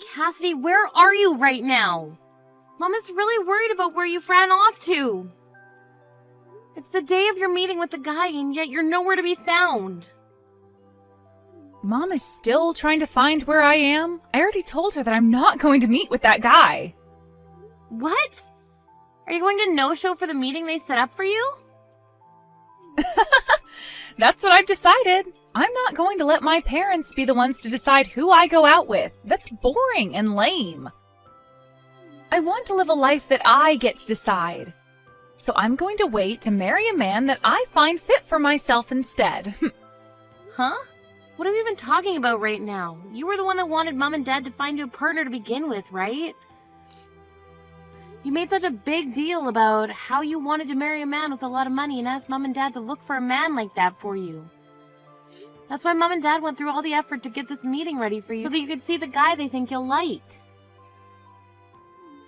Cassidy, where are you right now? Mom is really worried about where you ran off to. It's the day of your meeting with the guy, and yet you're nowhere to be found. Mom is still trying to find where I am. I already told her that I'm not going to meet with that guy. What? Are you going to no-show for the meeting they set up for you? That's what I've decided. I'm not going to let my parents be the ones to decide who I go out with. That's boring and lame. I want to live a life that I get to decide. So I'm going to wait to marry a man that I find fit for myself instead. Huh? What are we even talking about right now? You were the one that wanted Mom and Dad to find you a partner to begin with, right? You made such a big deal about how you wanted to marry a man with a lot of money and asked Mom and Dad to look for a man like that for you. That's why Mom and Dad went through all the effort to get this meeting ready for you, so that you could see the guy they think you'll like.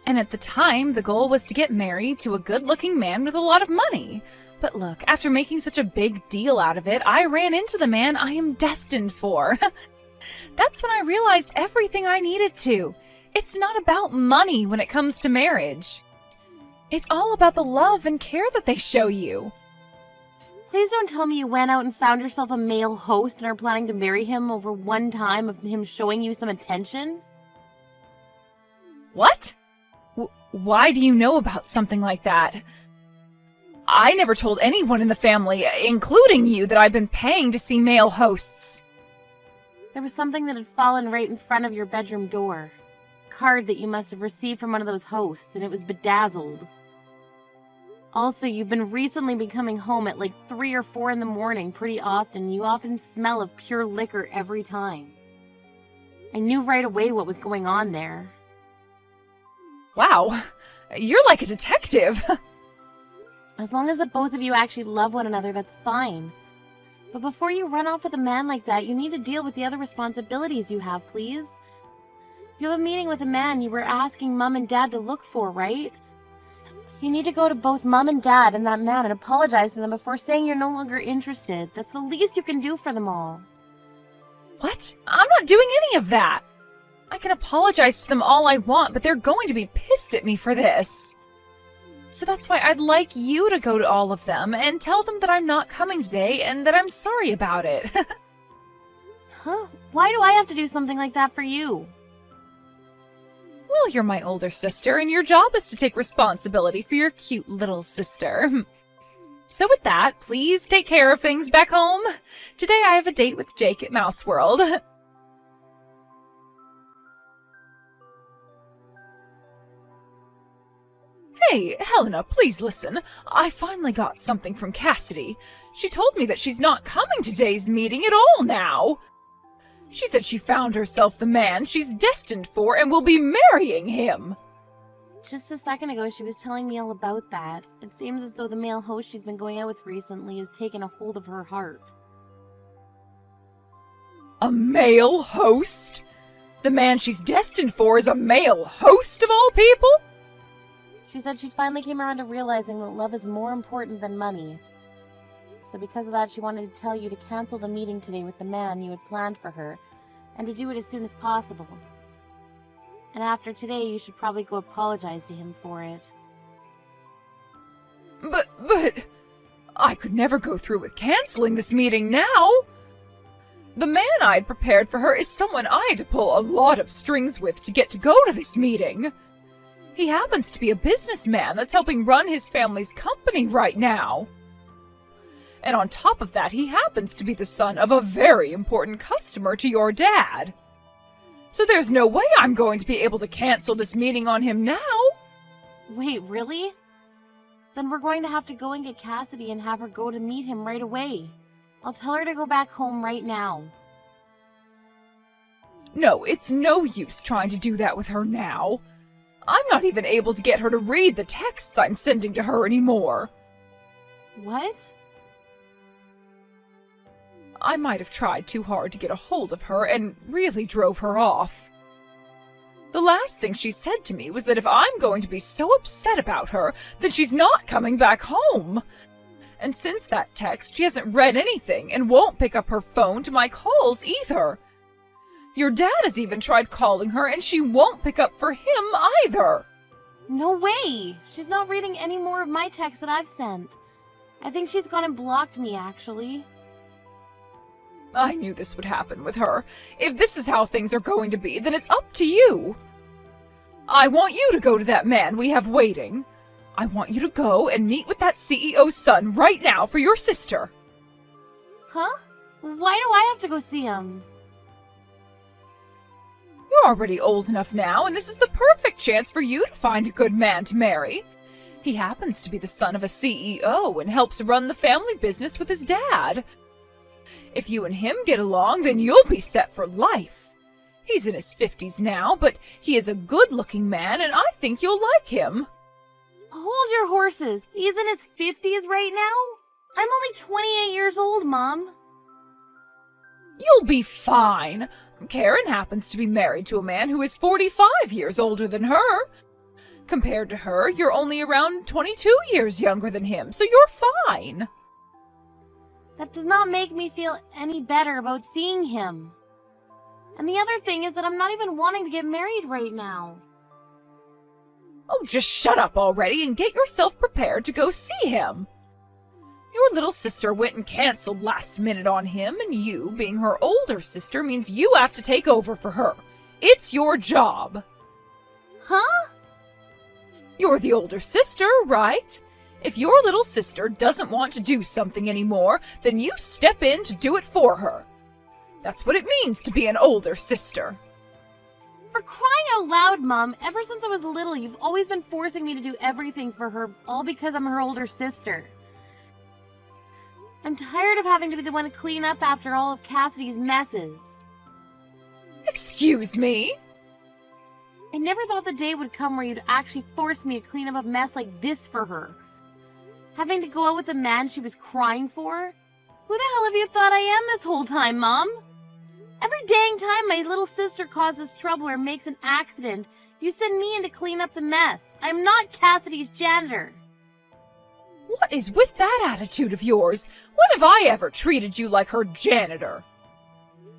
And at the time, the goal was to get married to a good-looking man with a lot of money. But look, after making such a big deal out of it, I ran into the man I am destined for. That's when I realized everything I needed to. It's not about money when it comes to marriage. It's all about the love and care that they show you. Please don't tell me you went out and found yourself a male host and are planning to marry him over one time of him showing you some attention? What? Why do you know about something like that? I never told anyone in the family, including you, that I've been paying to see male hosts. There was something that had fallen right in front of your bedroom door. A card that you must have received from one of those hosts, and it was bedazzled. Also, you've been recently coming home at like 3 or 4 in the morning pretty often. You often smell of pure liquor every time. I knew right away what was going on there. Wow, you're like a detective. As long as the both of you actually love one another, that's fine. But before you run off with a man like that, you need to deal with the other responsibilities you have, please. You have a meeting with a man you were asking Mom and Dad to look for, right? You need to go to both Mom and Dad and that man and apologize to them before saying you're no longer interested. That's the least you can do for them all. What? I'm not doing any of that. I can apologize to them all I want, but they're going to be pissed at me for this. So that's why I'd like you to go to all of them and tell them that I'm not coming today and that I'm sorry about it. Huh? Why do I have to do something like that for you? Well, you're my older sister, and your job is to take responsibility for your cute little sister. So with that, please take care of things back home. Today I have a date with Jake at Mouse World. Hey, Helena, please listen. I finally got something from Cassidy. She told me that she's not coming to today's meeting at all now. She said she found herself the man she's destined for and will be marrying him. Just a second ago, she was telling me all about that. It seems as though the male host she's been going out with recently has taken a hold of her heart. A male host? The man she's destined for is a male host of all people? She said she finally came around to realizing that love is more important than money. So because of that, she wanted to tell you to cancel the meeting today with the man you had planned for her, and to do it as soon as possible. And after today, you should probably go apologize to him for it. But, I could never go through with canceling this meeting now. The man I'd prepared for her is someone I had to pull a lot of strings with to get to go to this meeting. He happens to be a businessman that's helping run his family's company right now. And on top of that, he happens to be the son of a very important customer to your dad. So there's no way I'm going to be able to cancel this meeting on him now. Wait, really? Then we're going to have to go and get Cassidy and have her go to meet him right away. I'll tell her to go back home right now. No, it's no use trying to do that with her now. I'm not even able to get her to read the texts I'm sending to her anymore. What? I might have tried too hard to get a hold of her and really drove her off. The last thing she said to me was that if I'm going to be so upset about her, then she's not coming back home. And since that text, she hasn't read anything and won't pick up her phone to my calls either. Your dad has even tried calling her, and she won't pick up for him either. No way! She's not reading any more of my texts that I've sent. I think she's gone and blocked me, actually. I knew this would happen with her. If this is how things are going to be, then it's up to you. I want you to go to that man we have waiting. I want you to go and meet with that CEO's son right now for your sister. Huh? Why do I have to go see him? You're already old enough now, and this is the perfect chance for you to find a good man to marry. He happens to be the son of a CEO and helps run the family business with his dad. If you and him get along, then you'll be set for life. He's in his 50s now, but he is a good-looking man, and I think you'll like him. Hold your horses. He's in his 50s right now? I'm only 28 years old, Mom. You'll be fine. Karen happens to be married to a man who is 45 years older than her. Compared to her, you're only around 22 years younger than him, so you're fine. That does not make me feel any better about seeing him. And the other thing is that I'm not even wanting to get married right now. Oh, just shut up already and get yourself prepared to go see him. Your little sister went and canceled last minute on him, and you, being her older sister, means you have to take over for her. It's your job. Huh? You're the older sister, right? If your little sister doesn't want to do something anymore, then you step in to do it for her. That's what it means to be an older sister. For crying out loud, Mom, ever since I was little, you've always been forcing me to do everything for her, all because I'm her older sister. I'm tired of having to be the one to clean up after all of Cassidy's messes. Excuse me? I never thought the day would come where you'd actually force me to clean up a mess like this for her. Having to go out with the man she was crying for? Who the hell have you thought I am this whole time, Mom? Every dang time my little sister causes trouble or makes an accident, you send me in to clean up the mess. I'm not Cassidy's janitor. What is with that attitude of yours? When have I ever treated you like her janitor?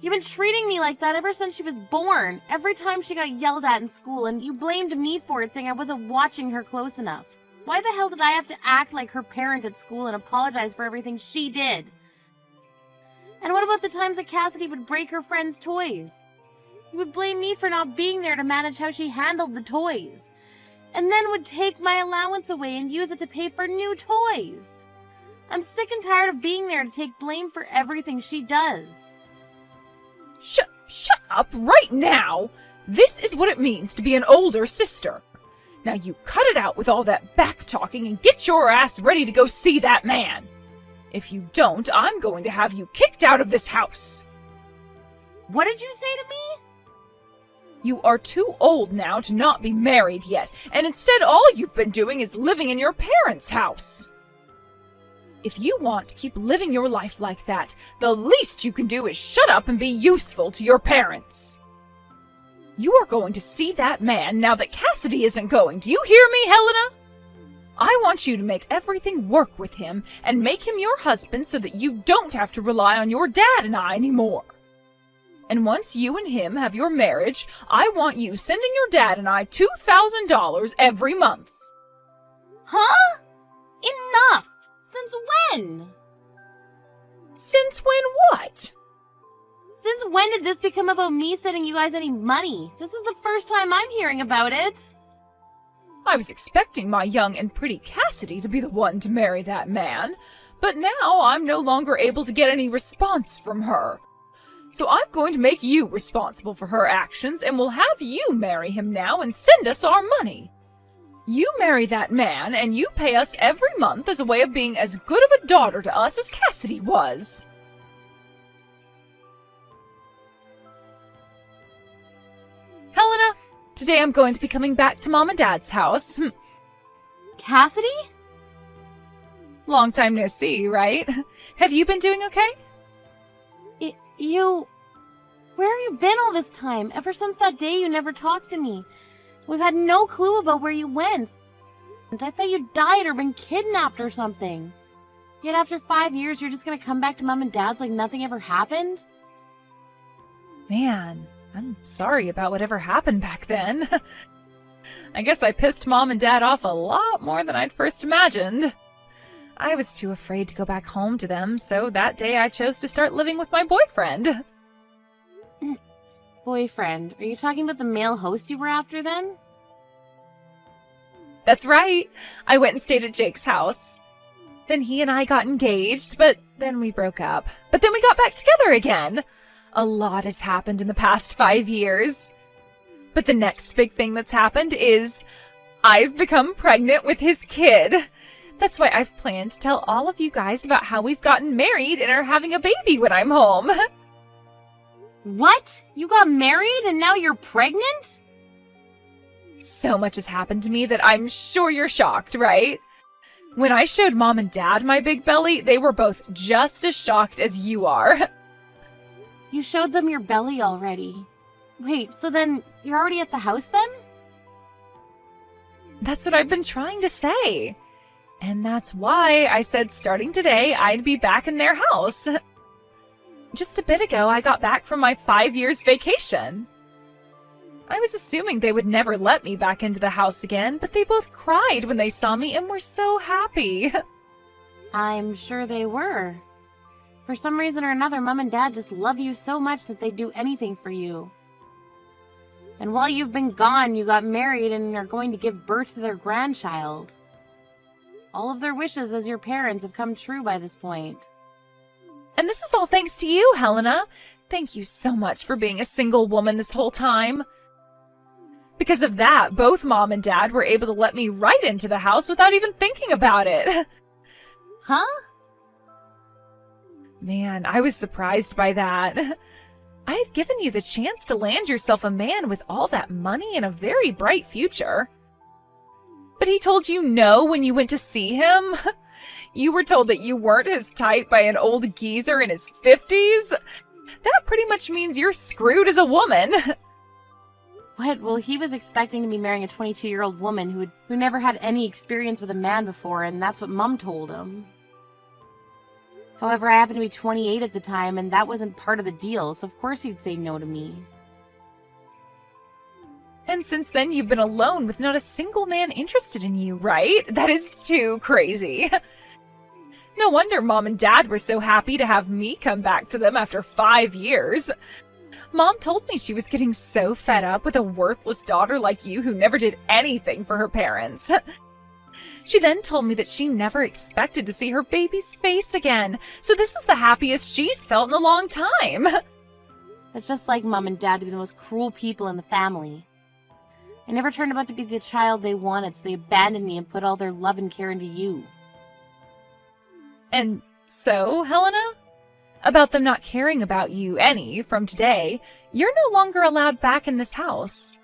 You've been treating me like that ever since she was born. Every time she got yelled at in school, and you blamed me for it, saying I wasn't watching her close enough. Why the hell did I have to act like her parent at school and apologize for everything she did? And what about the times that Cassidy would break her friends' toys? You would blame me for not being there to manage how she handled the toys. And then would take my allowance away and use it to pay for new toys. I'm sick and tired of being there to take blame for everything she does. Shut up right now! This is what it means to be an older sister. Now you cut it out with all that back-talking and get your ass ready to go see that man. If you don't, I'm going to have you kicked out of this house. What did you say to me? You are too old now to not be married yet, and instead all you've been doing is living in your parents' house. If you want to keep living your life like that, the least you can do is shut up and be useful to your parents. You are going to see that man now that Cassidy isn't going. Do you hear me, Helena? I want you to make everything work with him and make him your husband so that you don't have to rely on your dad and I anymore. And once you and him have your marriage, I want you sending your dad and I $2,000 every month. Huh? Enough! Since when? Since when what? Since when did this become about me sending you guys any money? This is the first time I'm hearing about it. I was expecting my young and pretty Cassidy to be the one to marry that man, but now I'm no longer able to get any response from her. So I'm going to make you responsible for her actions, and we'll have you marry him now and send us our money. You marry that man, and you pay us every month as a way of being as good of a daughter to us as Cassidy was. Helena, today I'm going to be coming back to Mom and Dad's house. Cassidy? Long time no see, right? Have you been doing okay? Where have you been all this time? Ever since that day you never talked to me. We've had no clue about where you went. I thought you died or been kidnapped or something. Yet after 5 years, you're just gonna come back to Mom and Dad's like nothing ever happened? Man, I'm sorry about whatever happened back then. I guess I pissed Mom and Dad off a lot more than I'd first imagined. I was too afraid to go back home to them, so that day I chose to start living with my boyfriend. Boyfriend? Are you talking about the male host you were after then? That's right. I went and stayed at Jake's house. Then he and I got engaged, but then we broke up. But then we got back together again. A lot has happened in the past 5 years. But the next big thing that's happened is I've become pregnant with his kid. That's why I've planned to tell all of you guys about how we've gotten married and are having a baby when I'm home. What? You got married and now you're pregnant? So much has happened to me that I'm sure you're shocked, right? When I showed Mom and Dad my big belly, they were both just as shocked as you are. You showed them your belly already. Wait, so then you're already at the house then? That's what I've been trying to say. And that's why I said starting today, I'd be back in their house. Just a bit ago, I got back from my 5 years vacation. I was assuming they would never let me back into the house again, but they both cried when they saw me and were so happy. I'm sure they were. For some reason or another, Mom and Dad just love you so much that they'd do anything for you. And while you've been gone, you got married and are going to give birth to their grandchild. All of their wishes as your parents have come true by this point. And this is all thanks to you, Helena. Thank you so much for being a single woman this whole time. Because of that, both Mom and Dad were able to let me right into the house without even thinking about it. Huh? Man, I was surprised by that. I had given you the chance to land yourself a man with all that money and a very bright future. But he told you no when you went to see him? You were told that you weren't his type by an old geezer in his 50s? That pretty much means you're screwed as a woman. What? Well, he was expecting to be marrying a 22-year-old woman who never had any experience with a man before, and that's what Mom told him. However, I happened to be 28 at the time, and that wasn't part of the deal, so of course he'd say no to me. And since then, you've been alone with not a single man interested in you, right? That is too crazy. No wonder Mom and Dad were so happy to have me come back to them after 5 years. Mom told me she was getting so fed up with a worthless daughter like you who never did anything for her parents. She then told me that she never expected to see her baby's face again, so this is the happiest she's felt in a long time. That's just like Mom and Dad to be the most cruel people in the family. I never turned out to be the child they wanted, so they abandoned me and put all their love and care into you. And so, Helena? About them not caring about you any from today, you're no longer allowed back in this house.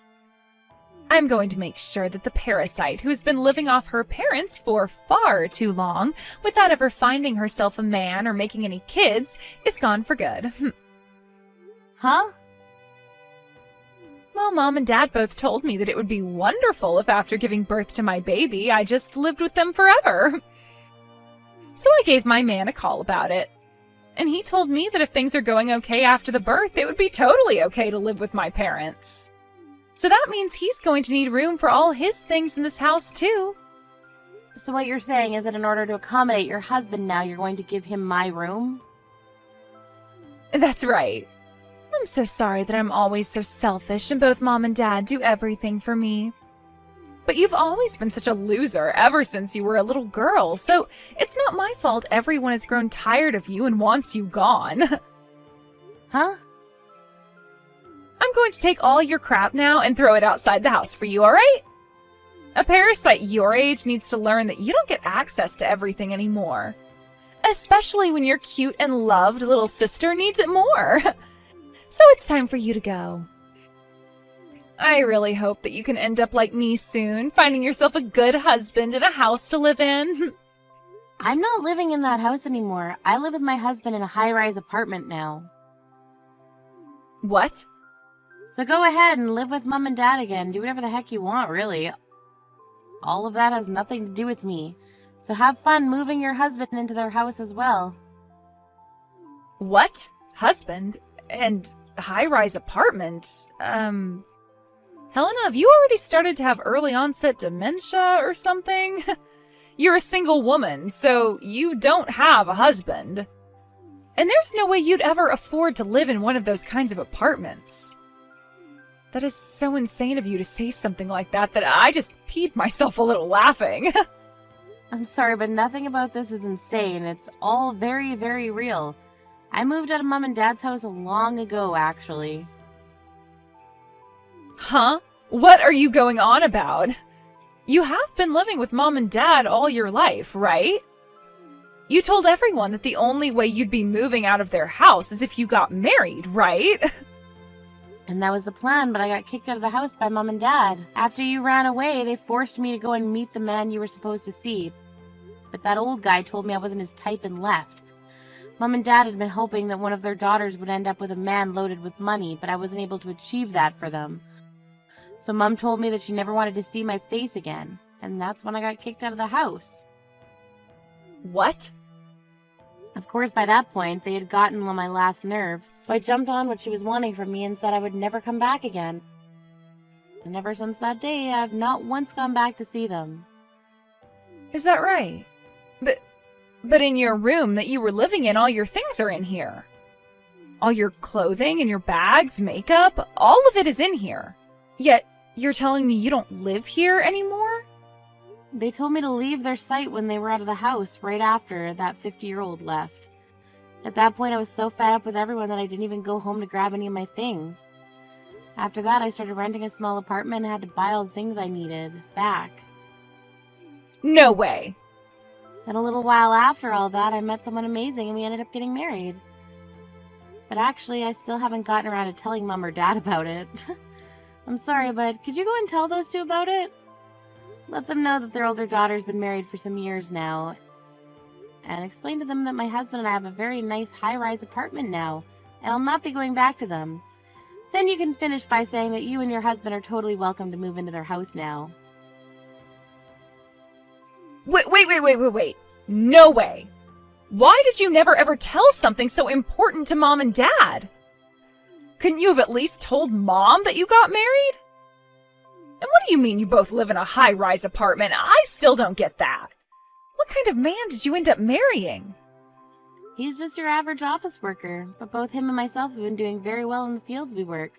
I'm going to make sure that the parasite who has been living off her parents for far too long without ever finding herself a man or making any kids is gone for good. Huh? Well, Mom and Dad both told me that it would be wonderful if after giving birth to my baby, I just lived with them forever. So I gave my man a call about it. And he told me that if things are going okay after the birth, it would be totally okay to live with my parents. So that means he's going to need room for all his things in this house, too. So what you're saying is that in order to accommodate your husband now, you're going to give him my room? That's right. I'm so sorry that I'm always so selfish and both Mom and Dad do everything for me. But you've always been such a loser ever since you were a little girl, so it's not my fault everyone has grown tired of you and wants you gone. Huh? I'm going to take all your crap now and throw it outside the house for you, alright? A parasite your age needs to learn that you don't get access to everything anymore. Especially when your cute and loved little sister needs it more. So it's time for you to go. I really hope that you can end up like me soon, finding yourself a good husband and a house to live in. I'm not living in that house anymore. I live with my husband in a high-rise apartment now. What? So go ahead and live with Mom and Dad again. Do whatever the heck you want, really. All of that has nothing to do with me. So have fun moving your husband into their house as well. What? Husband? And high-rise apartment. Helena, have you already started to have early onset dementia or something? You're a single woman, so you don't have a husband. And there's no way you'd ever afford to live in one of those kinds of apartments. That is so insane of you to say something like that I just peed myself a little laughing. I'm sorry, but nothing about this is insane. It's all very, very real. I moved out of Mom and Dad's house long ago, actually. Huh? What are you going on about? You have been living with Mom and Dad all your life, right? You told everyone that the only way you'd be moving out of their house is if you got married, right? And that was the plan, but I got kicked out of the house by Mom and Dad. After you ran away, they forced me to go and meet the man you were supposed to see. But that old guy told me I wasn't his type and left. Mom and Dad had been hoping that one of their daughters would end up with a man loaded with money, but I wasn't able to achieve that for them. So Mom told me that she never wanted to see my face again, and that's when I got kicked out of the house. What? Of course, by that point, they had gotten on my last nerves, so I jumped on what she was wanting from me and said I would never come back again. And ever since that day, I've not once gone back to see them. Is that right? But in your room that you were living in, all your things are in here. All your clothing and your bags, makeup, all of it is in here. Yet, you're telling me you don't live here anymore? They told me to leave their sight when they were out of the house, right after that 50-year-old left. At that point, I was so fed up with everyone that I didn't even go home to grab any of my things. After that, I started renting a small apartment and had to buy all the things I needed back. No way! And a little while after all that, I met someone amazing and we ended up getting married. But actually, I still haven't gotten around to telling Mom or Dad about it. I'm sorry, but could you go and tell those two about it? Let them know that their older daughter's been married for some years now. And explain to them that my husband and I have a very nice high-rise apartment now, and I'll not be going back to them. Then you can finish by saying that you and your husband are totally welcome to move into their house now. Wait. No way. Why did you never ever tell something so important to Mom and Dad? Couldn't you have at least told Mom that you got married? And what do you mean you both live in a high-rise apartment? I still don't get that. What kind of man did you end up marrying? He's just your average office worker, but both him and myself have been doing very well in the fields we work.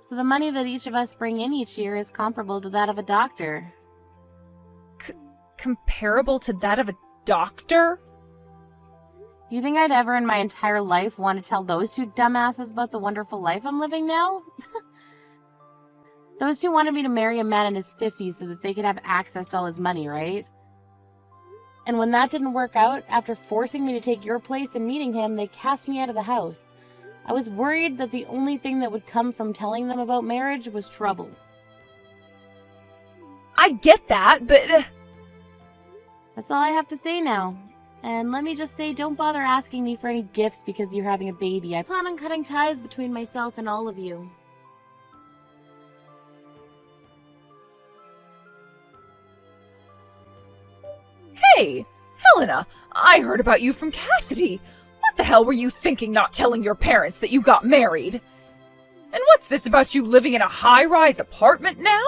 So the money that each of us bring in each year is comparable to that of a doctor. Comparable to that of a doctor? You think I'd ever in my entire life want to tell those two dumbasses about the wonderful life I'm living now? Those two wanted me to marry a man in his 50s so that they could have access to all his money, right? And when that didn't work out, after forcing me to take your place and meeting him, they cast me out of the house. I was worried that the only thing that would come from telling them about marriage was trouble. I get that, but... That's all I have to say now. And let me just say, don't bother asking me for any gifts because you're having a baby. I plan on cutting ties between myself and all of you. Hey, Helena, I heard about you from Cassidy. What the hell were you thinking not telling your parents that you got married? And what's this about you living in a high-rise apartment now?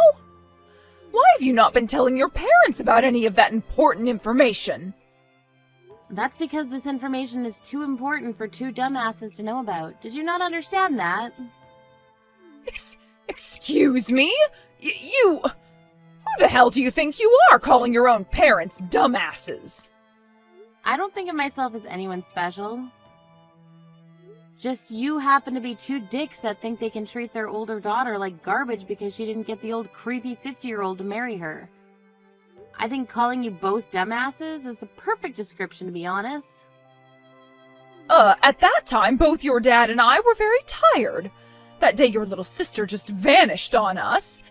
Why have you not been telling your parents about any of that important information? That's because this information is too important for two dumbasses to know about. Did you not understand that? Excuse me? You... Who the hell do you think you are, calling your own parents dumbasses? I don't think of myself as anyone special. Just you happen to be two dicks that think they can treat their older daughter like garbage because she didn't get the old creepy 50-year-old to marry her. I think calling you both dumbasses is the perfect description, to be honest. At that time, both your dad and I were very tired. That day your little sister just vanished on us.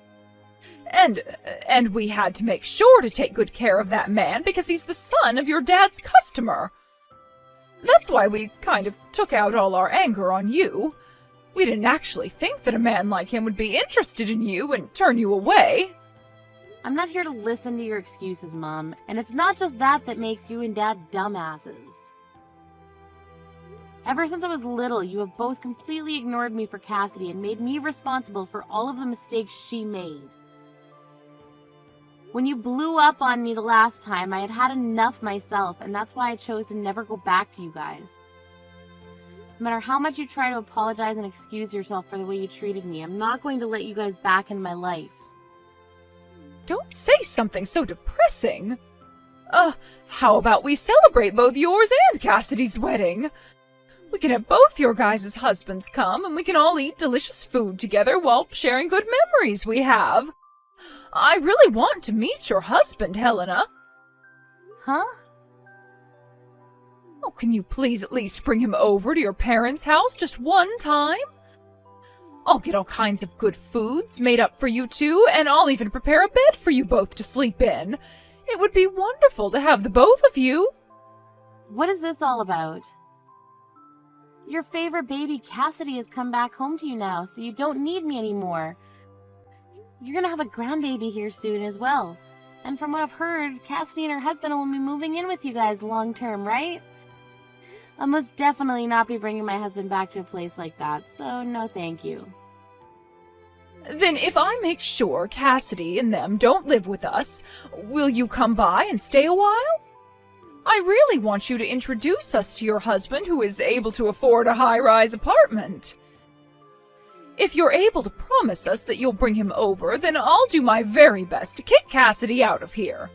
And we had to make sure to take good care of that man because he's the son of your dad's customer. That's why we kind of took out all our anger on you. We didn't actually think that a man like him would be interested in you and turn you away. I'm not here to listen to your excuses, Mom. And it's not just that that makes you and Dad dumbasses. Ever since I was little, you have both completely ignored me for Cassidy and made me responsible for all of the mistakes she made. When you blew up on me the last time, I had had enough myself, and that's why I chose to never go back to you guys. No matter how much you try to apologize and excuse yourself for the way you treated me, I'm not going to let you guys back in my life. Don't say something so depressing. How about we celebrate both yours and Cassidy's wedding? We can have both your guys' husbands come, and we can all eat delicious food together while sharing good memories we have. I really want to meet your husband, Helena. Huh? Oh, can you please at least bring him over to your parents' house just one time? I'll get all kinds of good foods made up for you two, and I'll even prepare a bed for you both to sleep in. It would be wonderful to have the both of you. What is this all about? Your favorite baby, Cassidy, has come back home to you now, so you don't need me anymore. You're gonna have a grandbaby here soon as well. And from what I've heard, Cassidy and her husband will be moving in with you guys long term, right? I'll most definitely not be bringing my husband back to a place like that, so no thank you. Then if I make sure Cassidy and them don't live with us, will you come by and stay a while? I really want you to introduce us to your husband who is able to afford a high-rise apartment. If you're able to promise us that you'll bring him over, then I'll do my very best to kick Cassidy out of here.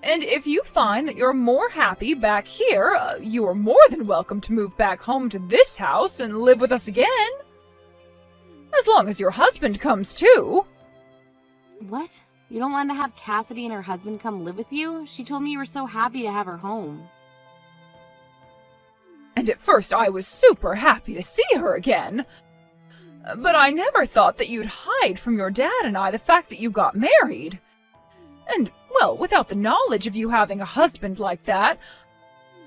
And if you find that you're more happy back here, you are more than welcome to move back home to this house and live with us again. As long as your husband comes too. What? You don't want to have Cassidy and her husband come live with you? She told me you were so happy to have her home. And at first I was super happy to see her again. But I never thought that you'd hide from your dad and I the fact that you got married. And, well, without the knowledge of you having a husband like that,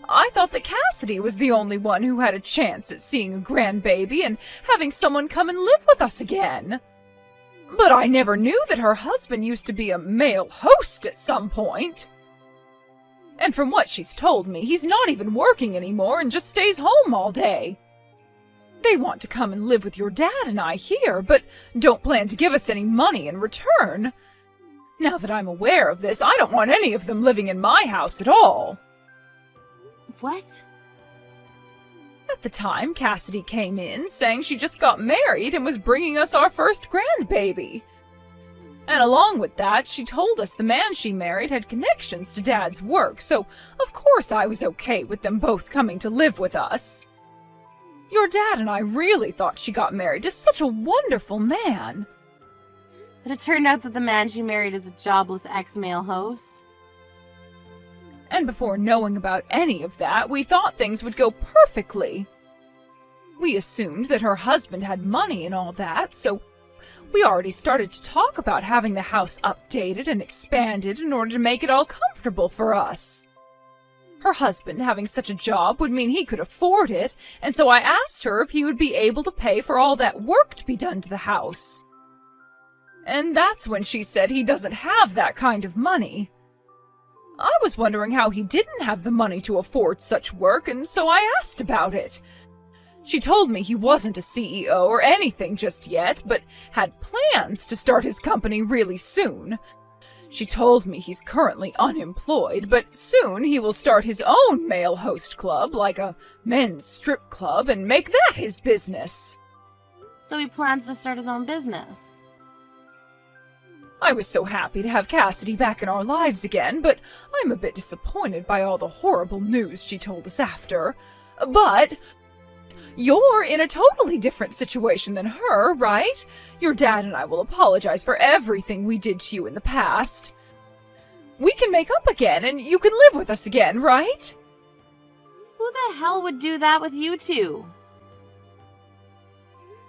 I thought that Cassidy was the only one who had a chance at seeing a grandbaby and having someone come and live with us again. But I never knew that her husband used to be a male host at some point. And from what she's told me, he's not even working anymore and just stays home all day. They want to come and live with your dad and I here, but don't plan to give us any money in return. Now that I'm aware of this, I don't want any of them living in my house at all. What? At the time, Cassidy came in saying she just got married and was bringing us our first grandbaby. And along with that, she told us the man she married had connections to Dad's work, so of course I was okay with them both coming to live with us. Your dad and I really thought she got married to such a wonderful man. But it turned out that the man she married is a jobless ex-male host. And before knowing about any of that, we thought things would go perfectly. We assumed that her husband had money and all that, so we already started to talk about having the house updated and expanded in order to make it all comfortable for us. Her husband having such a job would mean he could afford it, and so I asked her if he would be able to pay for all that work to be done to the house. And that's when she said he doesn't have that kind of money. I was wondering how he didn't have the money to afford such work, and so I asked about it. She told me he wasn't a CEO or anything just yet, but had plans to start his company really soon. She told me he's currently unemployed, but soon he will start his own male host club, like a men's strip club, and make that his business. So he plans to start his own business. I was so happy to have Cassidy back in our lives again, but I'm a bit disappointed by all the horrible news she told us after. But you're in a totally different situation than her, right? Your dad and I will apologize for everything we did to you in the past. We can make up again, and you can live with us again, right? Who the hell would do that with you two?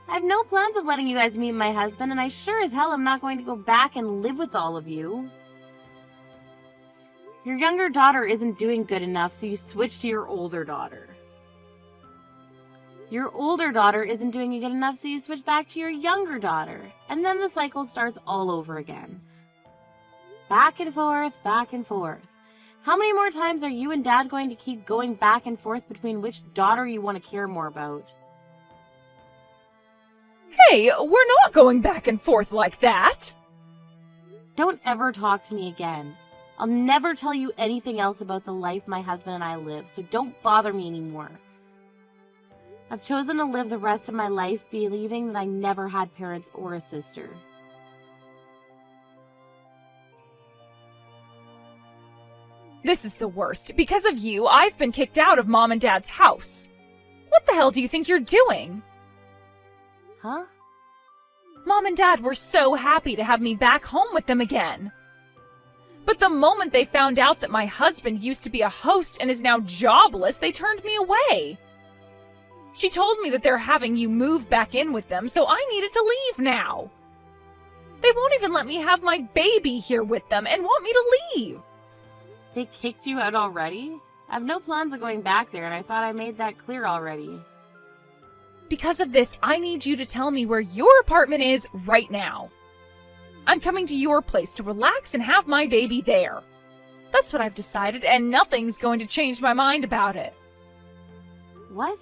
I have no plans of letting you guys meet my husband, and I sure as hell am not going to go back and live with all of you. Your younger daughter isn't doing good enough, so you switch to your older daughter. Your older daughter isn't doing good enough, so you switch back to your younger daughter. And then the cycle starts all over again. Back and forth, back and forth. How many more times are you and Dad going to keep going back and forth between which daughter you want to care more about? Hey, we're not going back and forth like that! Don't ever talk to me again. I'll never tell you anything else about the life my husband and I live, so don't bother me anymore. I've chosen to live the rest of my life believing that I never had parents or a sister. This is the worst. Because of you, I've been kicked out of Mom and Dad's house. What the hell do you think you're doing? Huh? Mom and Dad were so happy to have me back home with them again. But the moment they found out that my husband used to be a host and is now jobless, they turned me away. She told me that they're having you move back in with them, so I needed to leave now. They won't even let me have my baby here with them and want me to leave. They kicked you out already? I have no plans of going back there, and I thought I made that clear already. Because of this, I need you to tell me where your apartment is right now. I'm coming to your place to relax and have my baby there. That's what I've decided, and nothing's going to change my mind about it. What?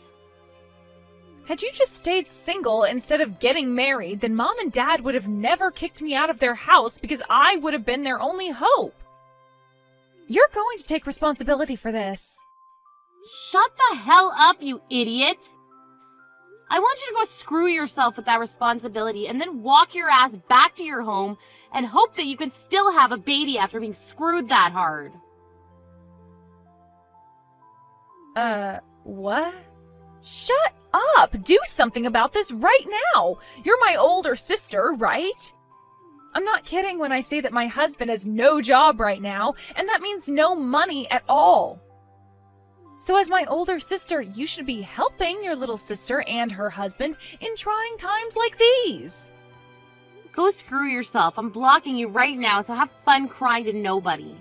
Had you just stayed single instead of getting married, then Mom and Dad would have never kicked me out of their house because I would have been their only hope. You're going to take responsibility for this. Shut the hell up, you idiot! I want you to go screw yourself with that responsibility and then walk your ass back to your home and hope that you can still have a baby after being screwed that hard. What? Shut up! Do something about this right now! You're my older sister, right? I'm not kidding when I say that my husband has no job right now, and that means no money at all. So as my older sister, you should be helping your little sister and her husband in trying times like these. Go screw yourself. I'm blocking you right now, so have fun crying to nobody.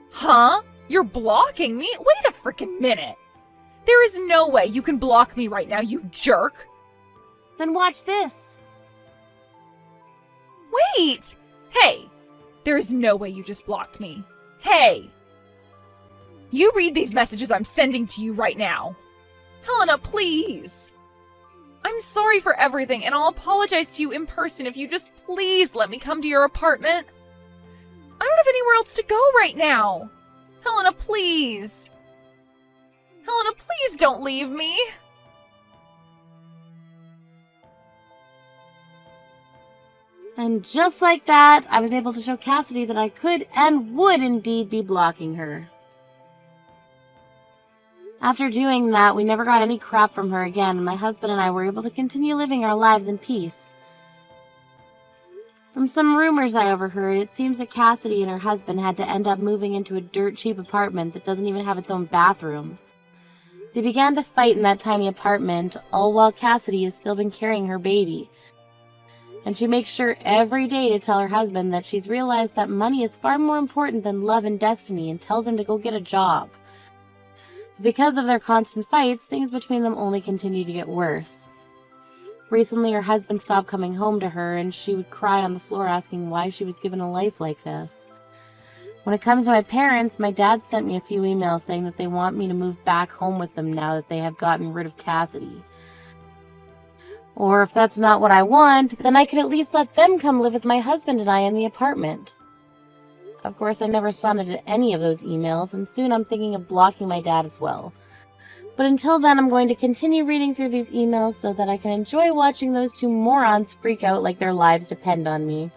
Huh? You're blocking me? Wait a frickin' minute. There is no way you can block me right now, you jerk. Then watch this. Wait! Hey! There is no way you just blocked me. Hey! You read these messages I'm sending to you right now. Helena, please! I'm sorry for everything, and I'll apologize to you in person if you just please let me come to your apartment. I don't have anywhere else to go right now. Helena, please! Helena, please don't leave me! And just like that, I was able to show Cassidy that I could and would indeed be blocking her. After doing that, we never got any crap from her again, and my husband and I were able to continue living our lives in peace. From some rumors I overheard, it seems that Cassidy and her husband had to end up moving into a dirt-cheap apartment that doesn't even have its own bathroom. They began to fight in that tiny apartment, all while Cassidy has still been carrying her baby. And she makes sure every day to tell her husband that she's realized that money is far more important than love and destiny, and tells him to go get a job. Because of their constant fights, things between them only continue to get worse. Recently, her husband stopped coming home to her, and she would cry on the floor asking why she was given a life like this. When it comes to my parents, my dad sent me a few emails saying that they want me to move back home with them now that they have gotten rid of Cassidy. Or if that's not what I want, then I could at least let them come live with my husband and I in the apartment. Of course, I never responded to any of those emails, and soon I'm thinking of blocking my dad as well. But until then, I'm going to continue reading through these emails so that I can enjoy watching those two morons freak out like their lives depend on me.